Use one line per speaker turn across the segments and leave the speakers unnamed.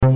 This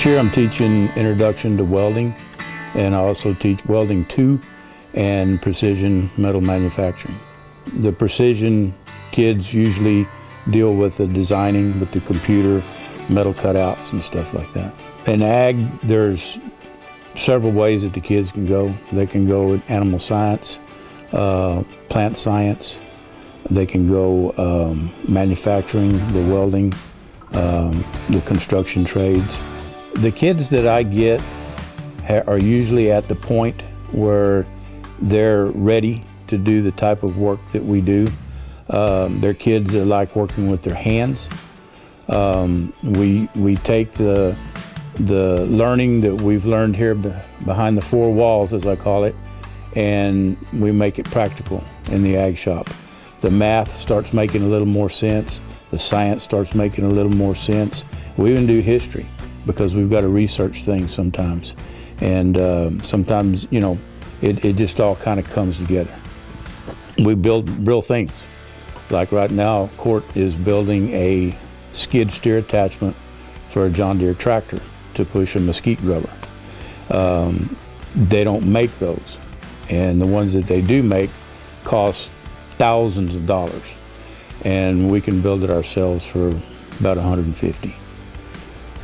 year I'm teaching Introduction to Welding, and I also teach Welding 2 and Precision Metal Manufacturing. The precision kids usually deal with the designing with the computer, metal cutouts and stuff like that. In ag, there's several ways that the kids can go. They can go with animal science, plant science. They can go manufacturing, the welding, the construction trades. The kids that I get are usually at the point where they're ready to do the type of work that we do. They're kids that like working with their hands. We take the learning that we've learned here behind the four walls, as I call it, and we make it practical in the ag shop. The math starts making a little more sense. The science starts making a little more sense. We even do history, because we've got to research things sometimes. And sometimes, you know, it just all kind of comes together. We build real things. Like right now, Court is building a skid steer attachment for a John Deere tractor to push a mesquite grubber. They don't make those. And the ones that they do make cost thousands of dollars. And we can build it ourselves for about 150.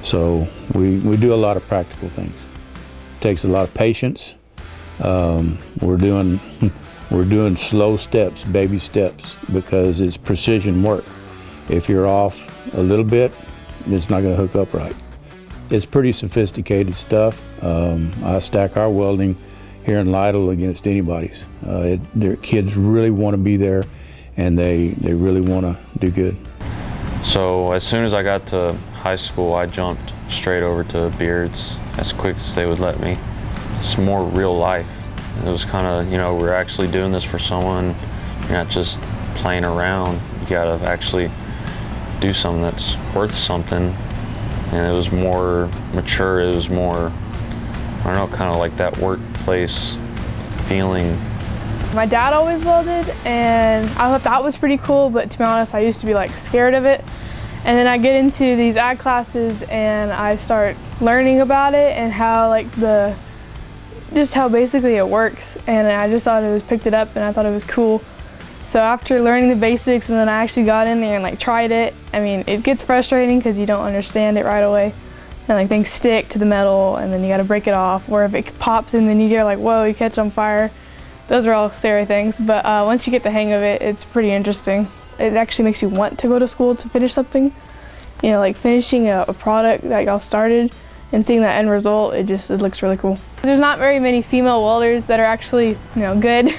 So we do a lot of practical things. It takes a lot of patience. We're doing slow steps, baby steps, because it's precision work. If you're off a little bit, it's not going to hook up right. It's pretty sophisticated stuff. I stack our welding here in Lytle against anybody's. Their kids really want to be there, and they really want to do good.
So as soon as I got to high school, I jumped straight over to Beards as quick as they would let me. It's more real life. It was kind of, you know, we're actually doing this for someone. You're not just playing around. You gotta actually do something that's worth something. And it was more mature. It was more, I don't know, kind of like that workplace feeling.
My dad always welded, and I thought that was pretty cool, but to be honest, I used to be like scared of it. And then I get into these ag classes and I start learning about it and how like just how basically it works. And I just thought picked it up and I thought it was cool. So after learning the basics and then I actually got in there and like tried it, I mean, it gets frustrating because you don't understand it right away. And like things stick to the metal and then you gotta break it off, or if it pops and then you get like, whoa, you catch on fire. Those are all scary things, but once you get the hang of it, it's pretty interesting. It actually makes you want to go to school to finish something. You know, like finishing a product that y'all started and seeing that end result, it looks really cool. There's not very many female welders that are actually, you know, good.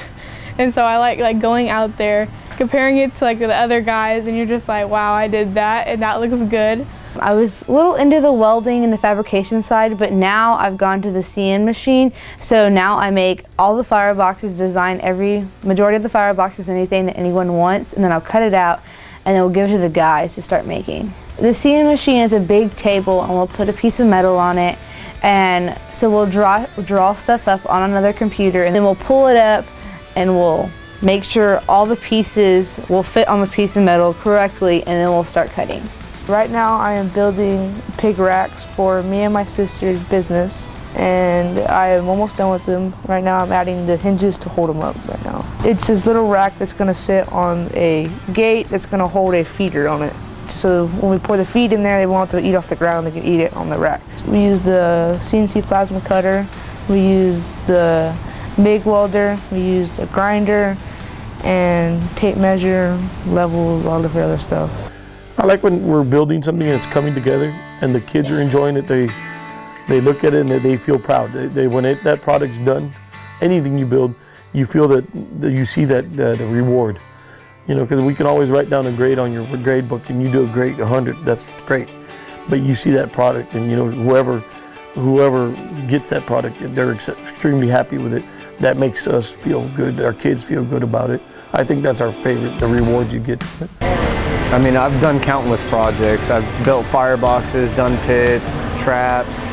And so I like going out there, comparing it to like the other guys, and you're just like, wow, I did that and that looks good.
I was a little into the welding and the fabrication side, but now I've gone to the CN machine. So now I make all the fireboxes, design majority of the fireboxes, anything that anyone wants, and then I'll cut it out and then we'll give it to the guys to start making. The CN machine is a big table and we'll put a piece of metal on it, and so we'll draw stuff up on another computer, and then we'll pull it up and we'll make sure all the pieces will fit on the piece of metal correctly, and then we'll start cutting.
Right now I am building pig racks for me and my sister's business, and I am almost done with them. Right now I'm adding the hinges to hold them up right now. It's this little rack that's going to sit on a gate that's going to hold a feeder on it. So when we pour the feed in there, they won't have to eat off the ground, they can eat it on the rack. We use the CNC plasma cutter, we use the MIG welder, we use the grinder, and tape measure, levels, all of the other stuff.
I like when we're building something and it's coming together and the kids are enjoying it. They look at it and they feel proud. When that product's done, anything you build, you feel that you see that the reward. You know, because we can always write down a grade on your grade book and you do a grade 100, that's great. But you see that product and you know whoever gets that product, they're extremely happy with it. That makes us feel good, our kids feel good about it. I think that's our favorite, the rewards you get from it.
I mean, I've done countless projects. I've built fireboxes, done pits, traps.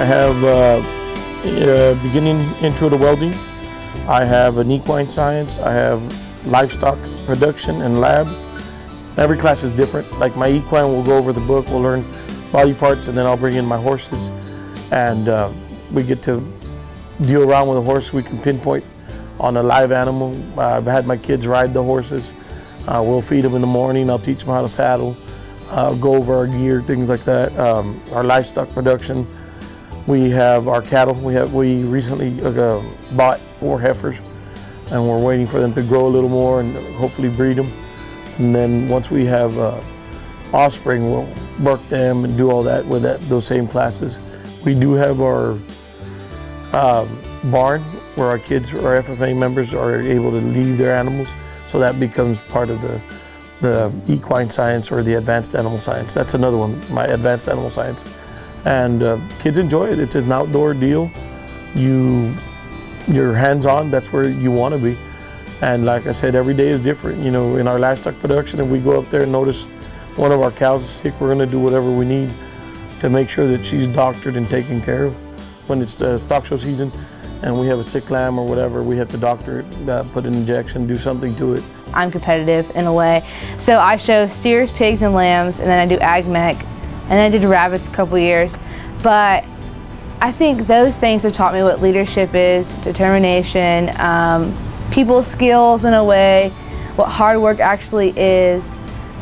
I have beginning intro to welding. I have an equine science. I have livestock production and lab. Every class is different. Like my equine, we'll go over the book, we'll learn body parts, and then I'll bring in my horses. And we get to deal around with a horse. We can pinpoint on a live animal. I've had my kids ride the horses. We'll feed them in the morning. I'll teach them how to saddle, go over our gear, things like that. Our livestock production. We have our cattle. We recently bought 4 heifers, and we're waiting for them to grow a little more and hopefully breed them. And then once we have offspring, we'll work them and do all that with those same classes. We do have our barn where our kids, our FFA members, are able to leave their animals. So that becomes part of the equine science or the advanced animal science. That's another one, my advanced animal science. And kids enjoy it. It's an outdoor deal. You're hands-on, that's where you want to be. And like I said, every day is different. You know, in our livestock production, if we go up there and notice one of our cows is sick, we're going to do whatever we need to make sure that she's doctored and taken care of. When it's the stock show season and we have a sick lamb or whatever, we have to doctor it, put an injection, do something to it.
I'm competitive in a way. So I show steers, pigs, and lambs, and then I do ag mech, and then I did rabbits a couple years. But I think those things have taught me what leadership is, determination, people skills in a way, what hard work actually is.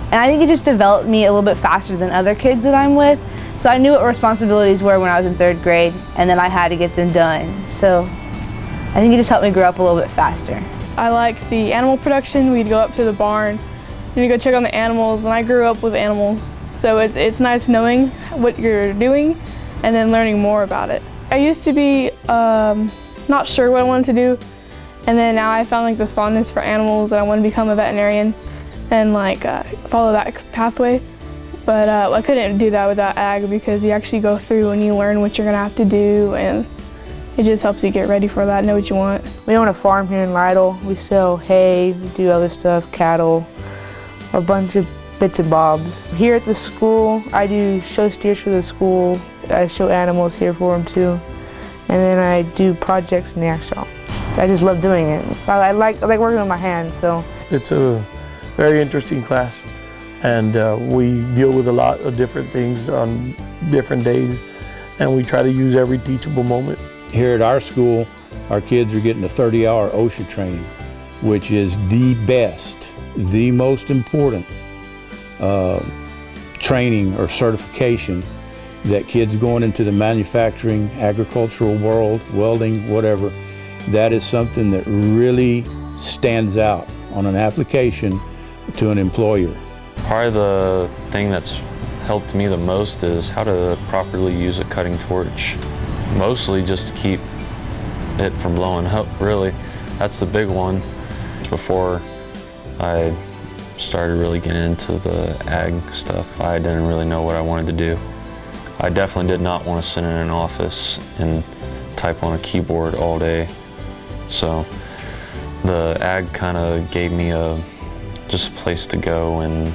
And I think it just developed me a little bit faster than other kids that I'm with. So I knew what responsibilities were when I was in 3rd grade, and then I had to get them done. So I think it just helped me grow up a little bit faster.
I like the animal production. We'd go up to the barn and we'd go check on the animals, and I grew up with animals. So it's nice knowing what you're doing and then learning more about it. I used to be not sure what I wanted to do, and then now I found like this fondness for animals and I want to become a veterinarian and like follow that pathway. But I couldn't do that without ag, because you actually go through and you learn what you're gonna have to do, and it just helps you get ready for that, know what you want.
We own a farm here in Lytle. We sell hay, we do other stuff, cattle, a bunch of bits and bobs. Here at the school, I do show steers for the school. I show animals here for them too. And then I do projects in the ag shop. I just love doing it. I like working with my hands, so.
It's a very interesting class, and we deal with a lot of different things on different days, and we try to use every teachable moment.
Here at our school, our kids are getting a 30-hour OSHA training, which is the best, the most important training or certification that kids going into the manufacturing, agricultural world, welding, whatever, that is something that really stands out on an application to an employer.
Probably the thing that's helped me the most is how to properly use a cutting torch. Mostly just to keep it from blowing up, really. That's the big one. Before I started really getting into the ag stuff, I didn't really know what I wanted to do. I definitely did not want to sit in an office and type on a keyboard all day. So the ag kind of gave me just a place to go and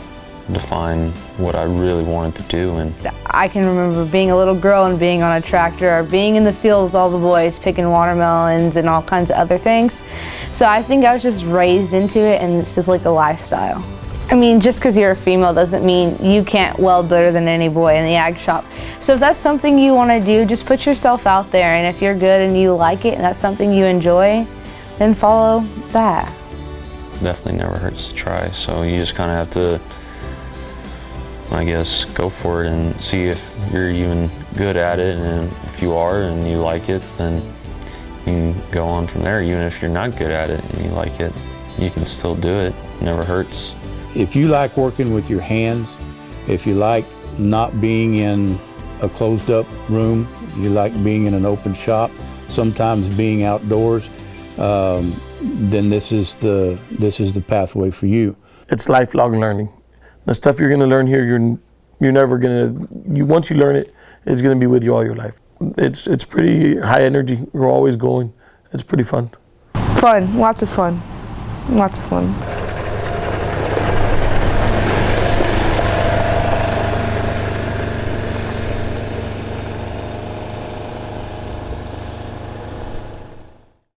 define what I really wanted to do. And
I can remember being a little girl and being on a tractor, or being in the field with all the boys picking watermelons and all kinds of other things. So I think I was just raised into it, and it's just like a lifestyle. I mean, just because you're a female doesn't mean you can't weld better than any boy in the ag shop. So if that's something you want to do, just put yourself out there, and if you're good and you like it and that's something you enjoy, then follow that.
Definitely never hurts to try, so you just kind of have to, I guess, go for it and see if you're even good at it, and if you are and you like it, then you can go on from there. Even if you're not good at it and you like it, you can still do it. It never hurts.
If you like working with your hands, if you like not being in a closed up room, you like being in an open shop, sometimes being outdoors, then this is the pathway for you.
It's lifelong learning. The stuff you're going to learn here, you're never going to, once you learn it, it's going to be with you all your life. It's pretty high energy. We're always going. It's pretty fun.
Fun, lots of fun, lots of fun.